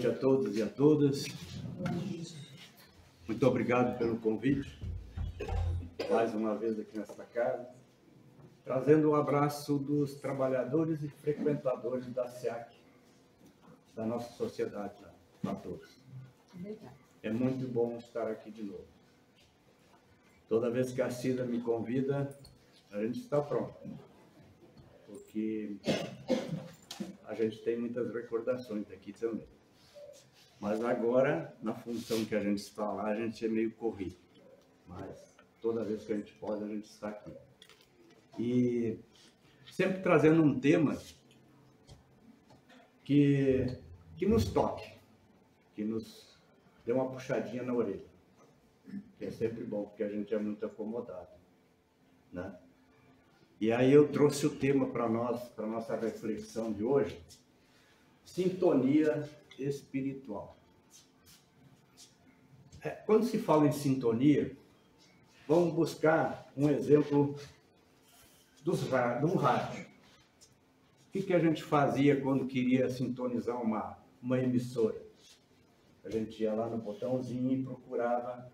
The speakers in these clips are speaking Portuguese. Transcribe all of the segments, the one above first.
Boa noite a todos e a todas. Muito obrigado pelo convite, mais uma vez aqui nesta casa, trazendo um abraço dos trabalhadores e frequentadores da SEAC, da nossa sociedade, para todos. É muito bom estar aqui de novo. Toda vez que a Cida me convida, a gente está pronto, porque a gente tem muitas recordações aqui também. Mas agora, na função que a gente está lá, a gente é meio corrido. Mas toda vez que a gente pode, a gente está aqui. E sempre trazendo um tema que nos toque, que nos dê uma puxadinha na orelha. Que é sempre bom, porque a gente é muito acomodado, né? E aí eu trouxe o tema para nós, para a nossa reflexão de hoje: sintonia espiritual. Quando se fala em sintonia, vamos buscar um exemplo do rádio. O que a gente fazia quando queria sintonizar uma emissora? A gente ia lá no botãozinho e procurava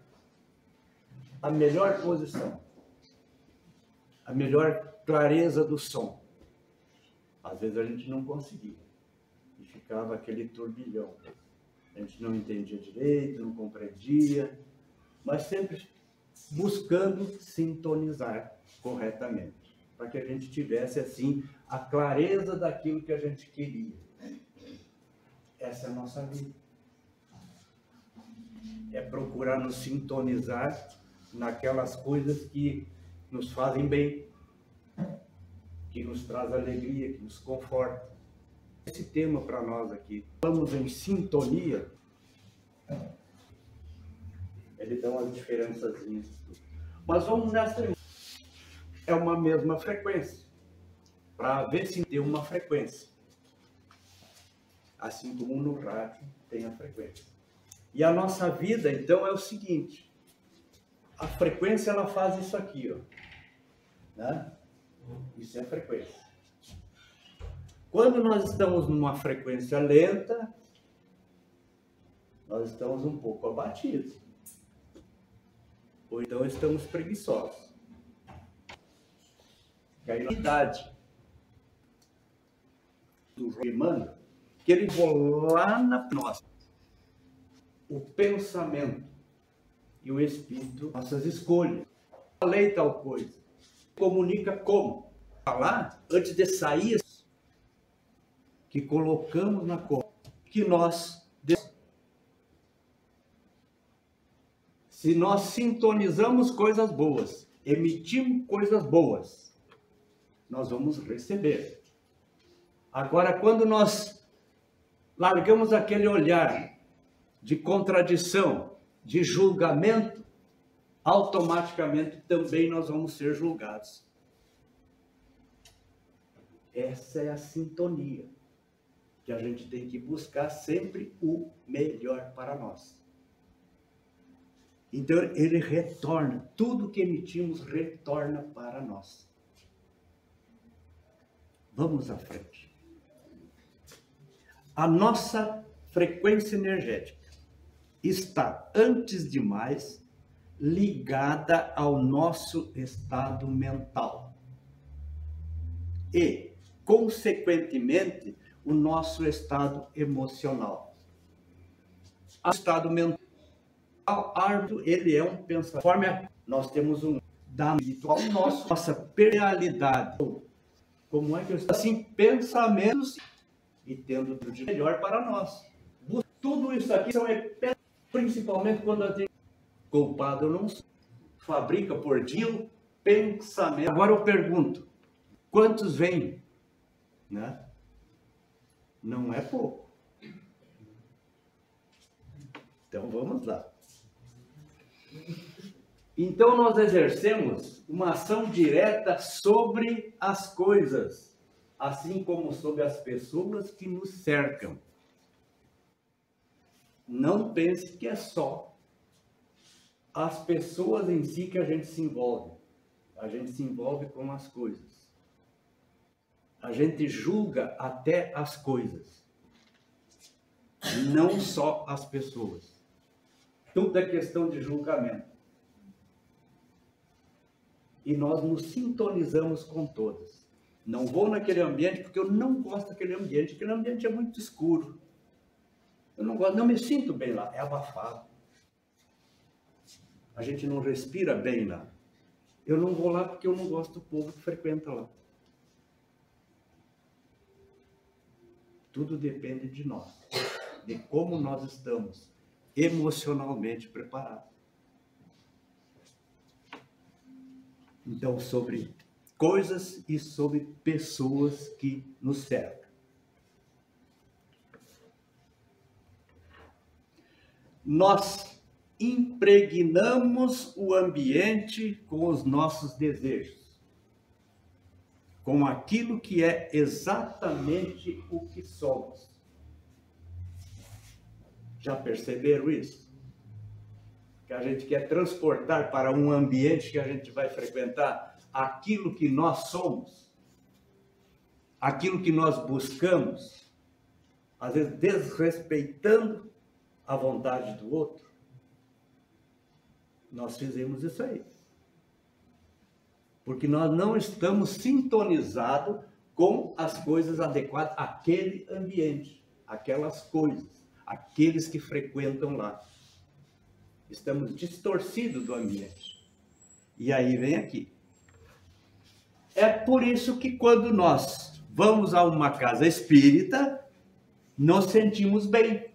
a melhor posição, a melhor clareza do som. Às vezes a gente não conseguia e ficava aquele turbilhão. A gente não entendia direito, não compreendia, mas sempre buscando sintonizar corretamente, para que a gente tivesse, assim, a clareza daquilo que a gente queria. Essa é a nossa vida. É procurar nos sintonizar naquelas coisas que nos fazem bem, que nos traz alegria, que nos conforta. Esse tema para nós aqui, falamos em sintonia, ele dá umas diferençazinhas. Mas vamos nessa, é uma mesma frequência, para ver se tem uma frequência. Assim como no rádio tem a frequência. E a nossa vida, então, é o seguinte: a frequência, ela faz isso aqui, ó, né? Isso é a frequência. Quando nós estamos numa frequência lenta, nós estamos um pouco abatidos. Ou então estamos preguiçosos. E aí, na idade do Emmanuel, que ele voa lá na nossa, o pensamento e o espírito, nossas escolhas. Falei tal coisa. Comunica como? Falar antes de sair, que colocamos na cor, que nós, se nós sintonizamos coisas boas, emitimos coisas boas, nós vamos receber. Agora, quando nós largamos aquele olhar de contradição, de julgamento, automaticamente também nós vamos ser julgados. Essa é a sintonia, que a gente tem que buscar sempre o melhor para nós. Então, ele retorna, tudo que emitimos retorna para nós. Vamos à frente. A nossa frequência energética está, antes de mais, ligada ao nosso estado mental. E, consequentemente, o nosso estado emocional. O estado mental, ele é um pensamento. Conforme nós temos um dado espiritual nossa personalidade. Como é que eu estou assim? Pensamentos e tendo tudo de melhor para nós. Tudo isso aqui são principalmente quando a gente culpado não fabrica por dia pensamento. Agora eu pergunto, quantos vêm, né? Não é pouco. Então vamos lá. Então nós exercemos uma ação direta sobre as coisas, assim como sobre as pessoas que nos cercam. Não pense que é só as pessoas em si que a gente se envolve. A gente se envolve com as coisas. A gente julga até as coisas. não só as pessoas. Tudo é questão de julgamento. E nós nos sintonizamos com todas. Não vou naquele ambiente porque eu não gosto daquele ambiente. Aquele ambiente é muito escuro. Eu não gosto, não me sinto bem lá. É abafado. A gente não respira bem lá. Eu não vou lá porque eu não gosto do povo que frequenta lá. Tudo depende de nós. De como nós estamos emocionalmente preparados. Então, sobre coisas e sobre pessoas que nos cercam. Nós impregnamos o ambiente com os nossos desejos, com aquilo que é exatamente o que somos. Já perceberam isso? Que a gente quer transportar para um ambiente que a gente vai frequentar aquilo que nós somos, aquilo que nós buscamos, às vezes desrespeitando a vontade do outro. Nós fizemos isso aí. Porque nós não estamos sintonizados com as coisas adequadas àquele ambiente, aquelas coisas, aqueles que frequentam lá. Estamos distorcidos do ambiente. E aí vem aqui. É por isso que quando nós vamos a uma casa espírita, nos sentimos bem.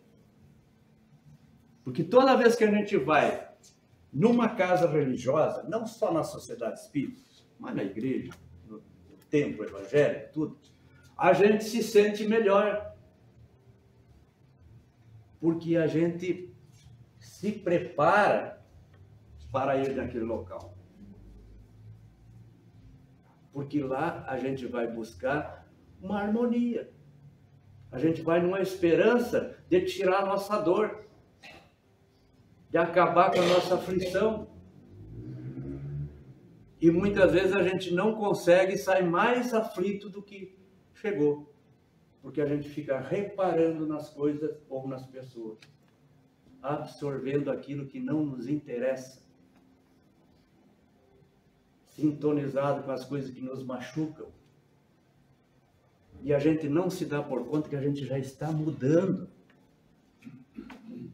Porque toda vez que a gente vai numa casa religiosa, não só na sociedade espírita, mas na igreja, no templo evangélico, tudo, a gente se sente melhor. Porque a gente se prepara para ir naquele local. Porque lá a gente vai buscar uma harmonia. A gente vai numa esperança de tirar a nossa dor, de acabar com a nossa aflição. E muitas vezes a gente não consegue sair mais aflito do que chegou. Porque a gente fica reparando nas coisas ou nas pessoas. Absorvendo aquilo que não nos interessa. Sintonizado com as coisas que nos machucam. E a gente não se dá por conta que a gente já está mudando.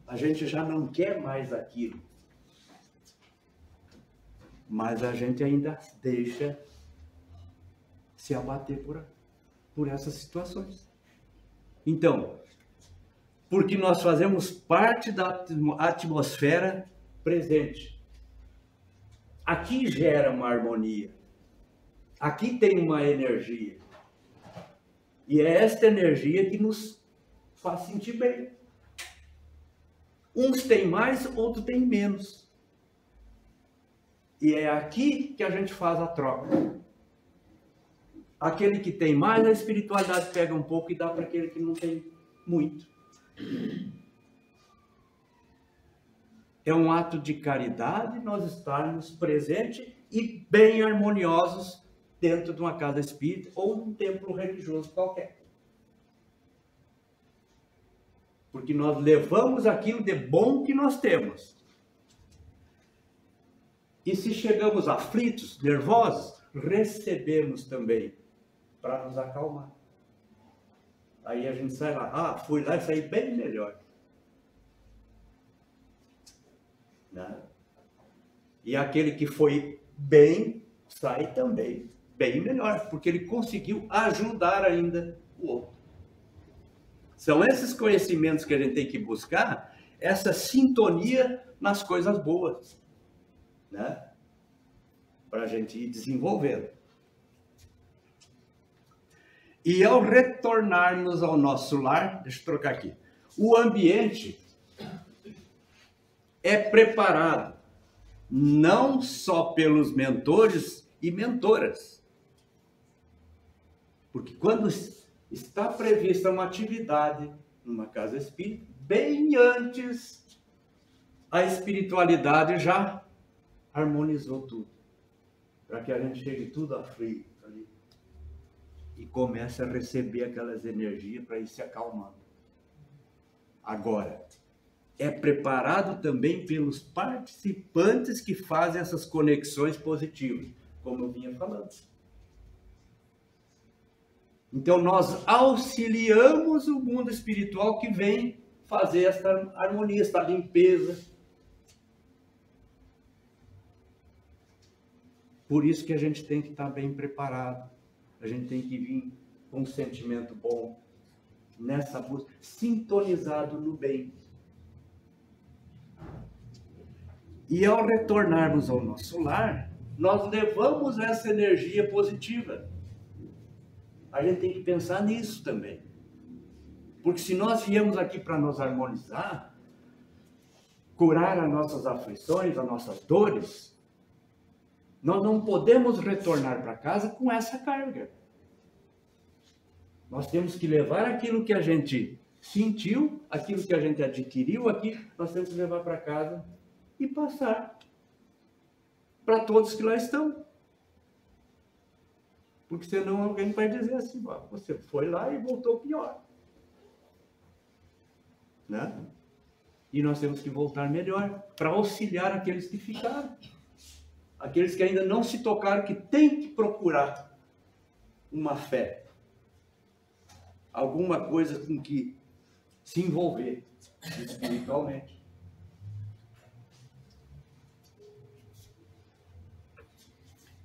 A gente já não quer mais aquilo. Mas a gente ainda deixa se abater por essas situações. Então, porque nós fazemos parte da atmosfera presente. Aqui gera uma harmonia. Aqui tem uma energia. E é esta energia que nos faz sentir bem. Uns têm mais, outros têm menos. E é aqui que a gente faz a troca. Aquele que tem mais, a espiritualidade pega um pouco e dá para aquele que não tem muito. É um ato de caridade nós estarmos presentes e bem harmoniosos dentro de uma casa espírita ou num templo religioso qualquer. Porque nós levamos aquilo de bom que nós temos. E se chegamos aflitos, nervosos, recebemos também para nos acalmar. Aí a gente sai lá, fui lá e saí bem melhor. Né? E aquele que foi bem, sai também bem melhor, porque ele conseguiu ajudar ainda o outro. São esses conhecimentos que a gente tem que buscar, essa sintonia nas coisas boas, né? Para a gente ir desenvolvendo. E ao retornarmos ao nosso lar, deixa eu trocar aqui, o ambiente é preparado não só pelos mentores e mentoras, porque quando está prevista uma atividade numa casa espírita, bem antes a espiritualidade já harmonizou tudo, para que a gente chegue tudo aflito ali e comece a receber aquelas energias para ir se acalmando. Agora, é preparado também pelos participantes que fazem essas conexões positivas, como eu vinha falando. Então, nós auxiliamos o mundo espiritual que vem fazer esta harmonia, esta limpeza. Por isso que a gente tem que estar bem preparado. A gente tem que vir com um sentimento bom, nessa busca, sintonizado no bem. E ao retornarmos ao nosso lar, nós levamos essa energia positiva. A gente tem que pensar nisso também. Porque se nós viemos aqui para nos harmonizar, curar as nossas aflições, as nossas dores, nós não podemos retornar para casa com essa carga. Nós temos que levar aquilo que a gente sentiu, aquilo que a gente adquiriu aqui, nós temos que levar para casa e passar para todos que lá estão. Porque senão alguém vai dizer assim, você foi lá e voltou pior. Né? E nós temos que voltar melhor para auxiliar aqueles que ficaram. Aqueles que ainda não se tocaram, que tem que procurar uma fé. Alguma coisa com que se envolver espiritualmente.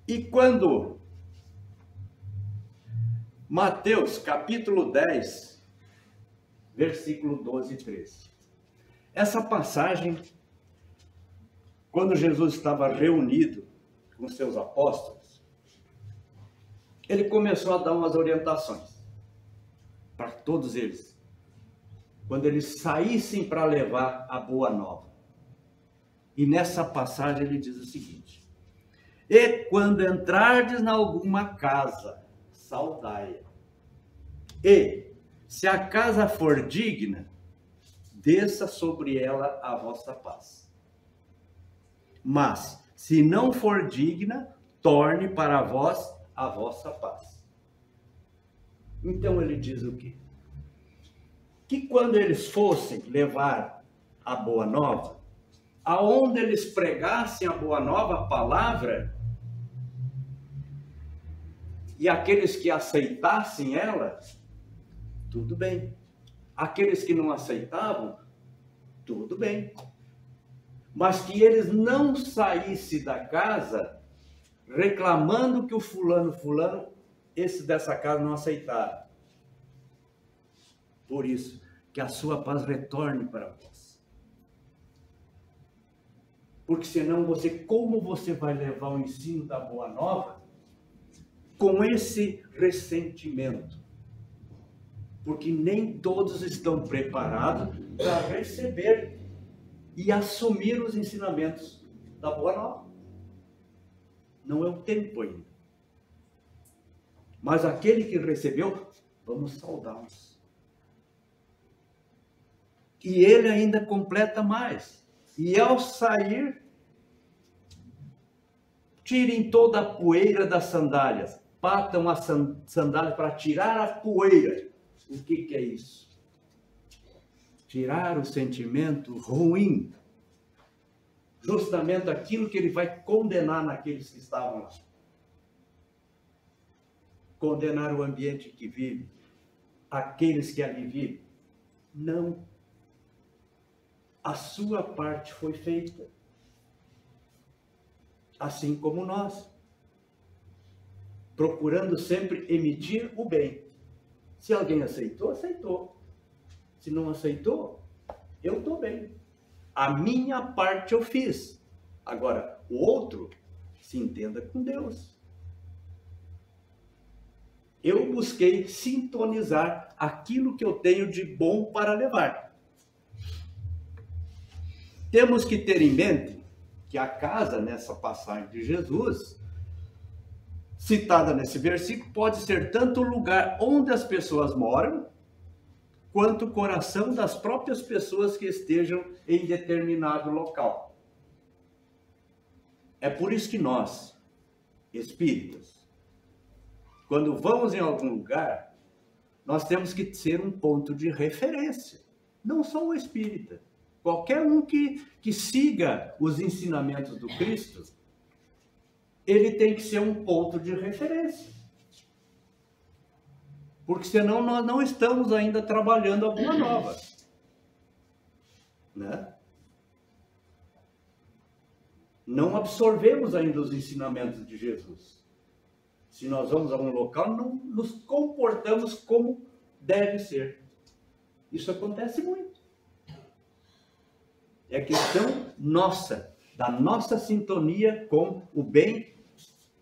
E quando Mateus capítulo 10, versículo 12 e 13. Essa passagem, quando Jesus estava reunido com seus apóstolos, ele começou a dar umas orientações para todos eles, quando eles saíssem para levar a boa nova. E nessa passagem ele diz o seguinte: e quando entrardes em alguma casa, saudai-a. E, se a casa for digna, desça sobre ela a vossa paz. Mas, se não for digna, torne para vós a vossa paz. Então ele diz o quê? Que quando eles fossem levar a boa nova, aonde eles pregassem a boa nova, a palavra, e aqueles que aceitassem ela, tudo bem. Aqueles que não aceitavam, tudo bem. Mas que eles não saíssem da casa reclamando que o fulano, esse dessa casa não aceitaram. Por isso, que a sua paz retorne para vós. Porque senão como você vai levar o ensino da boa nova com esse ressentimento? Porque nem todos estão preparados para receber e assumir os ensinamentos da boa nova. Não é o tempo ainda. Mas aquele que recebeu, vamos saudá-los. E ele ainda completa mais. E ao sair, tirem toda a poeira das sandálias. Batam as sandálias para tirar a poeira. O que é isso? Tirar o sentimento ruim. Justamente aquilo que ele vai condenar naqueles que estavam lá. Condenar o ambiente que vive. Aqueles que ali vivem. Não. A sua parte foi feita. Assim como nós. Procurando sempre emitir o bem. Se alguém aceitou, aceitou. Se não aceitou, eu estou bem. A minha parte eu fiz. Agora, o outro se entenda com Deus. Eu busquei sintonizar aquilo que eu tenho de bom para levar. Temos que ter em mente que a casa, nessa passagem de Jesus, citada nesse versículo, pode ser tanto o lugar onde as pessoas moram, quanto o coração das próprias pessoas que estejam em determinado local. É por isso que nós, espíritas, quando vamos em algum lugar, nós temos que ser um ponto de referência. Não só o espírita. Qualquer um que siga os ensinamentos do Cristo, ele tem que ser um ponto de referência. Porque senão nós não estamos ainda trabalhando a boa nova. Né? Não absorvemos ainda os ensinamentos de Jesus. Se nós vamos a um local, não nos comportamos como deve ser. Isso acontece muito. É questão nossa, da nossa sintonia com o bem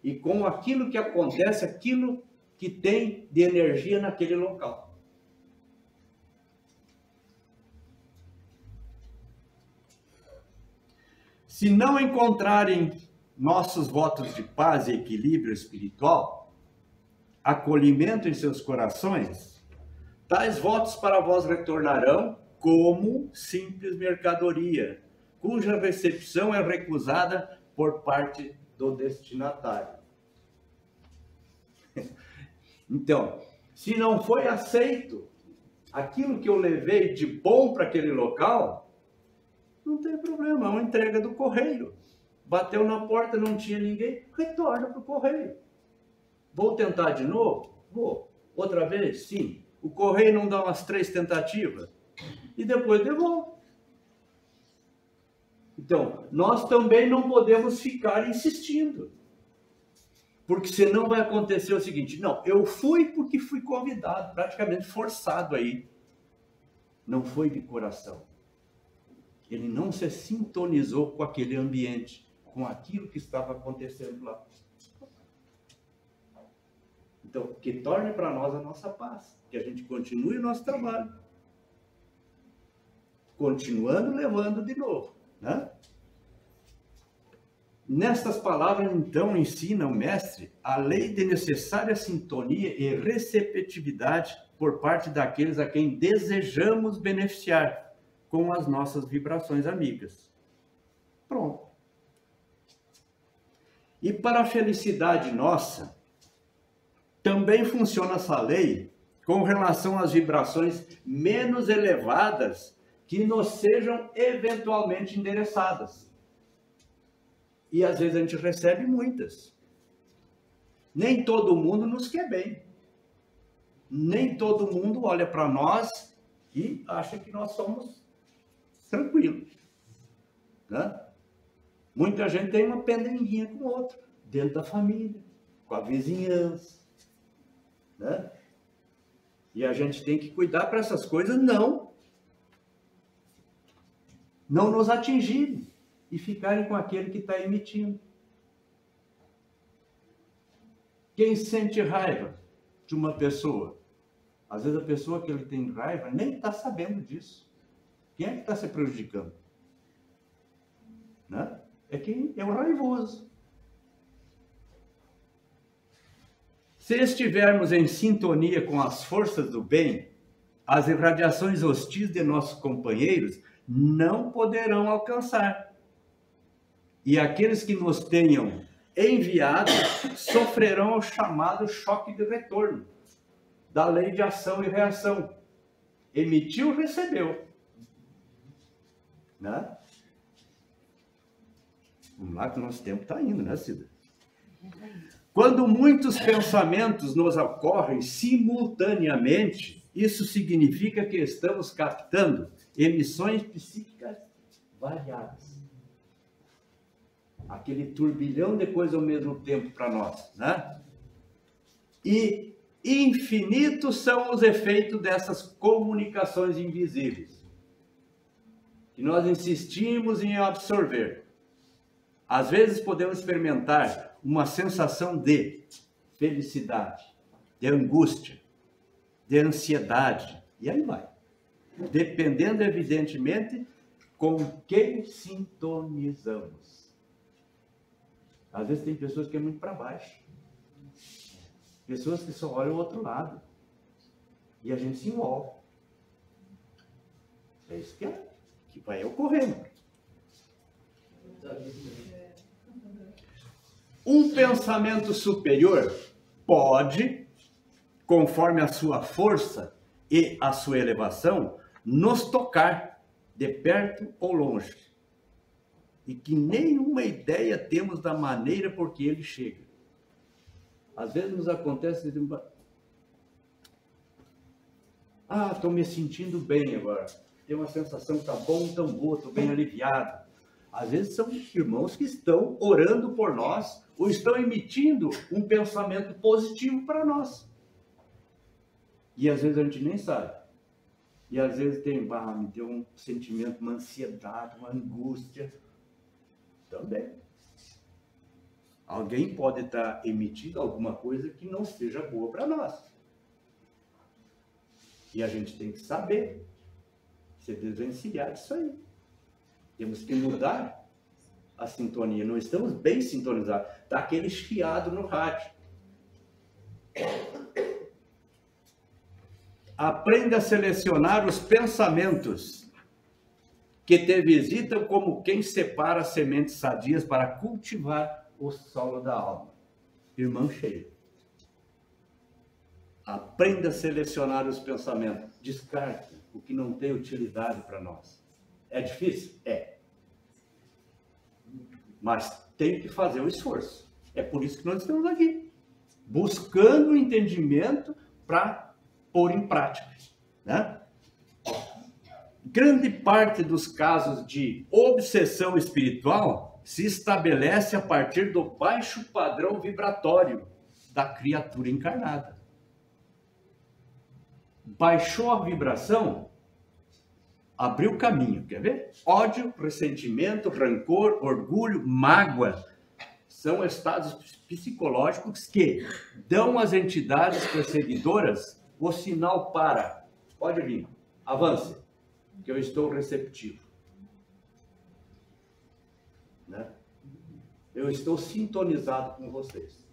e com aquilo que acontece, aquilo que tem de energia naquele local. Se não encontrarem nossos votos de paz e equilíbrio espiritual, acolhimento em seus corações, tais votos para vós retornarão como simples mercadoria, cuja recepção é recusada por parte do destinatário. Então, se não foi aceito aquilo que eu levei de bom para aquele local, não tem problema, é uma entrega do correio. Bateu na porta, não tinha ninguém, retorna para o correio. Vou tentar de novo? Vou. Outra vez? Sim. O correio não dá umas 3 tentativas? E depois devolve. Então, nós também não podemos ficar insistindo. Porque senão vai acontecer o seguinte, não, eu fui porque fui convidado, praticamente forçado aí. Não foi de coração. Ele não se sintonizou com aquele ambiente, com aquilo que estava acontecendo lá. Então, que torne para nós a nossa paz, que a gente continue o nosso trabalho. Continuando levando de novo, né? Nestas palavras, então, ensina o mestre a lei de necessária sintonia e receptividade por parte daqueles a quem desejamos beneficiar com as nossas vibrações amigas. Pronto. E para a felicidade nossa, também funciona essa lei com relação às vibrações menos elevadas que nos sejam eventualmente endereçadas. E às vezes a gente recebe muitas. Nem todo mundo nos quer bem. Nem todo mundo olha para nós e acha que nós somos tranquilos. Né? Muita gente tem uma pendenguinha com o outro, dentro da família, com a vizinhança. Né? E a gente tem que cuidar para essas coisas não nos atingirem e ficarem com aquele que está emitindo. Quem sente raiva de uma pessoa, às vezes a pessoa que ele tem raiva nem está sabendo disso. Quem é que está se prejudicando? Né? É quem é o raivoso. Se estivermos em sintonia com as forças do bem, as irradiações hostis de nossos companheiros não poderão alcançar. E aqueles que nos tenham enviado sofrerão o chamado choque de retorno da lei de ação e reação. Emitiu, recebeu. Né? Vamos lá que o nosso tempo está indo, né, Cida? Quando muitos pensamentos nos ocorrem simultaneamente, isso significa que estamos captando emissões psíquicas variadas. Aquele turbilhão de coisas ao mesmo tempo para nós, né? E infinitos são os efeitos dessas comunicações invisíveis, que nós insistimos em absorver. Às vezes podemos experimentar uma sensação de felicidade, de angústia, de ansiedade, e aí vai. Dependendo, evidentemente, com quem sintonizamos. Às vezes tem pessoas que é muito para baixo. Pessoas que só olham o outro lado. E a gente se envolve. É isso que vai ocorrendo. Um pensamento superior pode, conforme a sua força e a sua elevação, nos tocar, de perto ou longe, e que nenhuma ideia temos da maneira por que ele chega. Às vezes nos acontece, estou me sentindo bem agora, tenho uma sensação que está bom, tão boa, estou bem aliviado. Às vezes são irmãos que estão orando por nós, ou estão emitindo um pensamento positivo para nós. E às vezes a gente nem sabe. E às vezes me deu um sentimento, uma ansiedade, uma angústia. Também. Alguém pode estar emitindo alguma coisa que não seja boa para nós. E a gente tem que saber se desvencilhar disso aí. Temos que mudar a sintonia. Não estamos bem sintonizados. Está aquele chiado no rádio. Aprenda a selecionar os pensamentos que te visitam como quem separa sementes sadias para cultivar o solo da alma. Irmão cheio. Aprenda a selecionar os pensamentos. Descarte o que não tem utilidade para nós. É difícil? É. Mas tem que fazer o esforço. É por isso que nós estamos aqui. Buscando o entendimento para pôr em prática, né? Grande parte dos casos de obsessão espiritual se estabelece a partir do baixo padrão vibratório da criatura encarnada. Baixou a vibração, abriu caminho, quer ver? Ódio, ressentimento, rancor, orgulho, mágoa são estados psicológicos que dão às entidades perseguidoras o sinal para, pode vir, avance, que eu estou receptivo. Né? Eu estou sintonizado com vocês.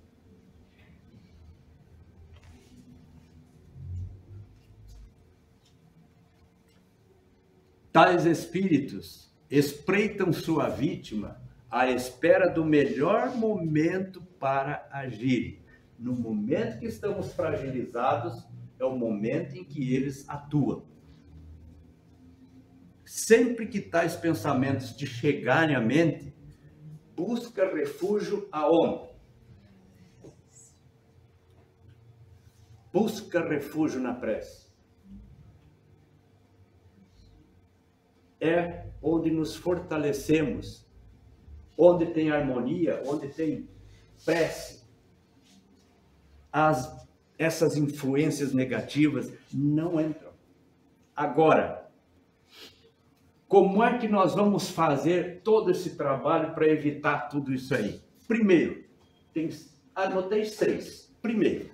Tais espíritos espreitam sua vítima à espera do melhor momento para agir. No momento que estamos fragilizados, é o momento em que eles atuam. Sempre que tais pensamentos te chegarem à mente, busca refúgio aonde? Busca refúgio na prece. É onde nos fortalecemos, onde tem harmonia, onde tem prece. Essas influências negativas não entram. Agora, como é que nós vamos fazer todo esse trabalho para evitar tudo isso aí? Primeiro, anotei 3. Primeiro,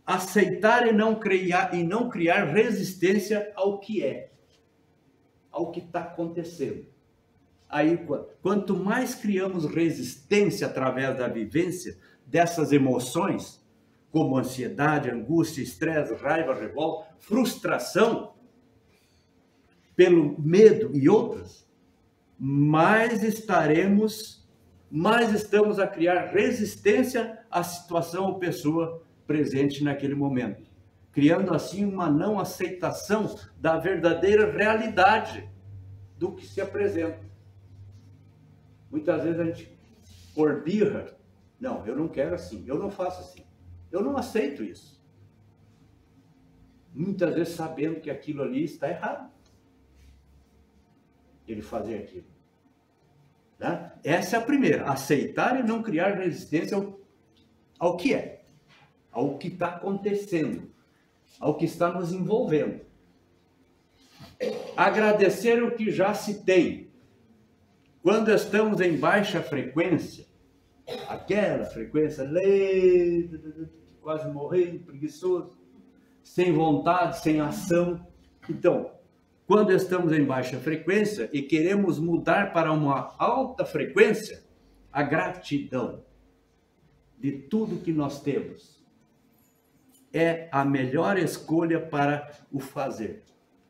aceitar e não criar resistência ao que é, ao que está acontecendo. Aí, quanto mais criamos resistência através da vivência dessas emoções, como ansiedade, angústia, estresse, raiva, revolta, frustração, pelo medo e outras, mais estamos a criar resistência à situação ou pessoa presente naquele momento, criando assim uma não aceitação da verdadeira realidade do que se apresenta. Muitas vezes a gente, por birra, não, eu não quero assim, eu não faço assim, eu não aceito isso. Muitas vezes sabendo que aquilo ali está errado, ele fazer aquilo. Né? Essa é a primeira, aceitar e não criar resistência ao que é, ao que está acontecendo, ao que está nos envolvendo. Agradecer o que já se tem. Quando estamos em baixa frequência, aquela frequência lenta, quase morrendo, preguiçoso, sem vontade, sem ação. Então, quando estamos em baixa frequência e queremos mudar para uma alta frequência, a gratidão de tudo que nós temos é a melhor escolha para o fazer,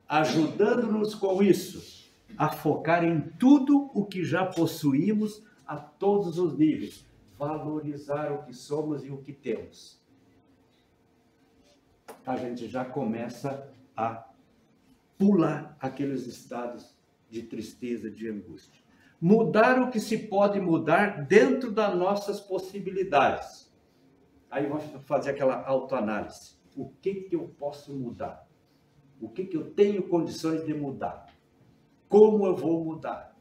ajudando-nos com isso a focar em tudo o que já possuímos a todos os níveis, valorizar o que somos e o que temos. A gente já começa a pular aqueles estados de tristeza, de angústia. Mudar o que se pode mudar dentro das nossas possibilidades. Aí vamos fazer aquela autoanálise. O que eu posso mudar? O que eu tenho condições de mudar? Como eu vou mudar?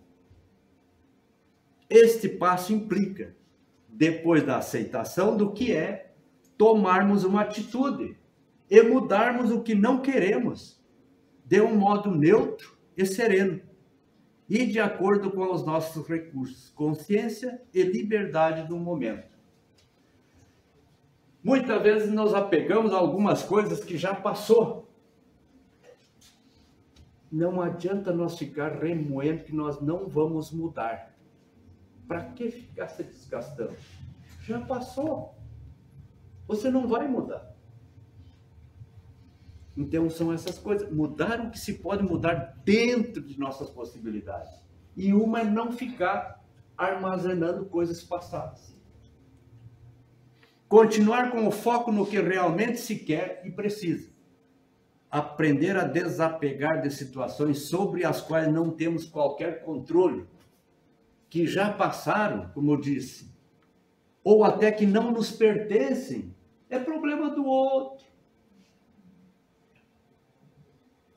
Este passo implica, depois da aceitação do que é, tomarmos uma atitude e mudarmos o que não queremos, de um modo neutro e sereno, e de acordo com os nossos recursos, consciência e liberdade do momento. Muitas vezes nos apegamos a algumas coisas que já passou. Não adianta nós ficar remoendo que nós não vamos mudar. Para que ficar se desgastando? Já passou. Você não vai mudar. Então são essas coisas. Mudar o que se pode mudar dentro de nossas possibilidades. E uma é não ficar armazenando coisas passadas. Continuar com o foco no que realmente se quer e precisa. Aprender a desapegar de situações sobre as quais não temos qualquer controle, que já passaram, como eu disse, ou até que não nos pertencem, é problema do outro.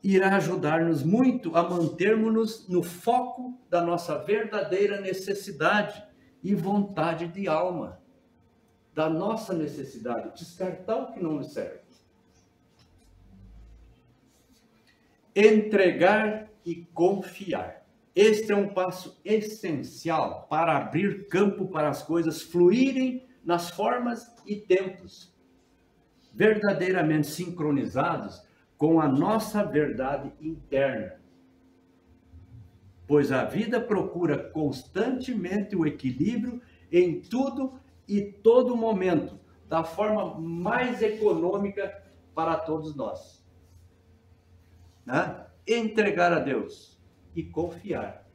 Irá ajudar-nos muito a mantermos-nos no foco da nossa verdadeira necessidade e vontade de alma, da nossa necessidade, descartar o que não nos serve. Entregar e confiar. Este é um passo essencial para abrir campo para as coisas fluírem nas formas e tempos, verdadeiramente sincronizados com a nossa verdade interna. Pois a vida procura constantemente o equilíbrio em tudo e todo momento, da forma mais econômica para todos nós. Né? Entregar a Deus e confiar.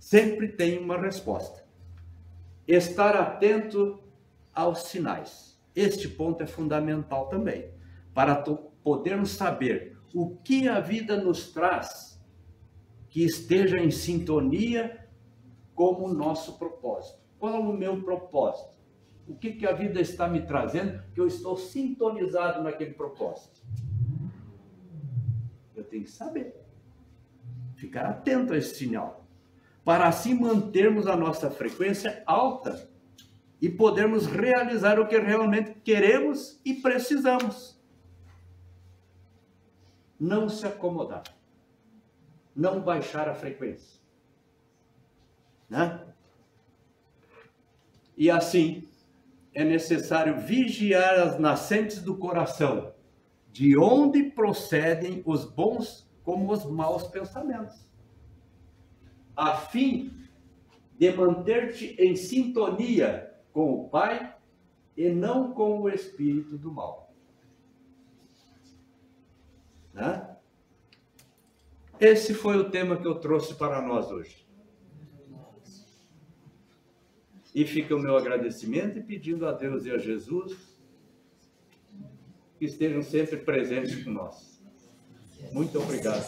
Sempre tem uma resposta. Estar atento aos sinais. Este ponto é fundamental também, para podermos saber o que a vida nos traz que esteja em sintonia com o nosso propósito. Qual é o meu propósito? O que a vida está me trazendo que eu estou sintonizado naquele propósito? Eu tenho que saber, ficar atento a esse sinal, para assim mantermos a nossa frequência alta e podermos realizar o que realmente queremos e precisamos. Não se acomodar, não baixar a frequência, né? E assim, é necessário vigiar as nascentes do coração, de onde procedem os bons como os maus pensamentos, a fim de manter-te em sintonia com o Pai e não com o espírito do mal. Né? Esse foi o tema que eu trouxe para nós hoje. E fica o meu agradecimento e pedindo a Deus e a Jesus que estejam sempre presentes com nós. Muito obrigado.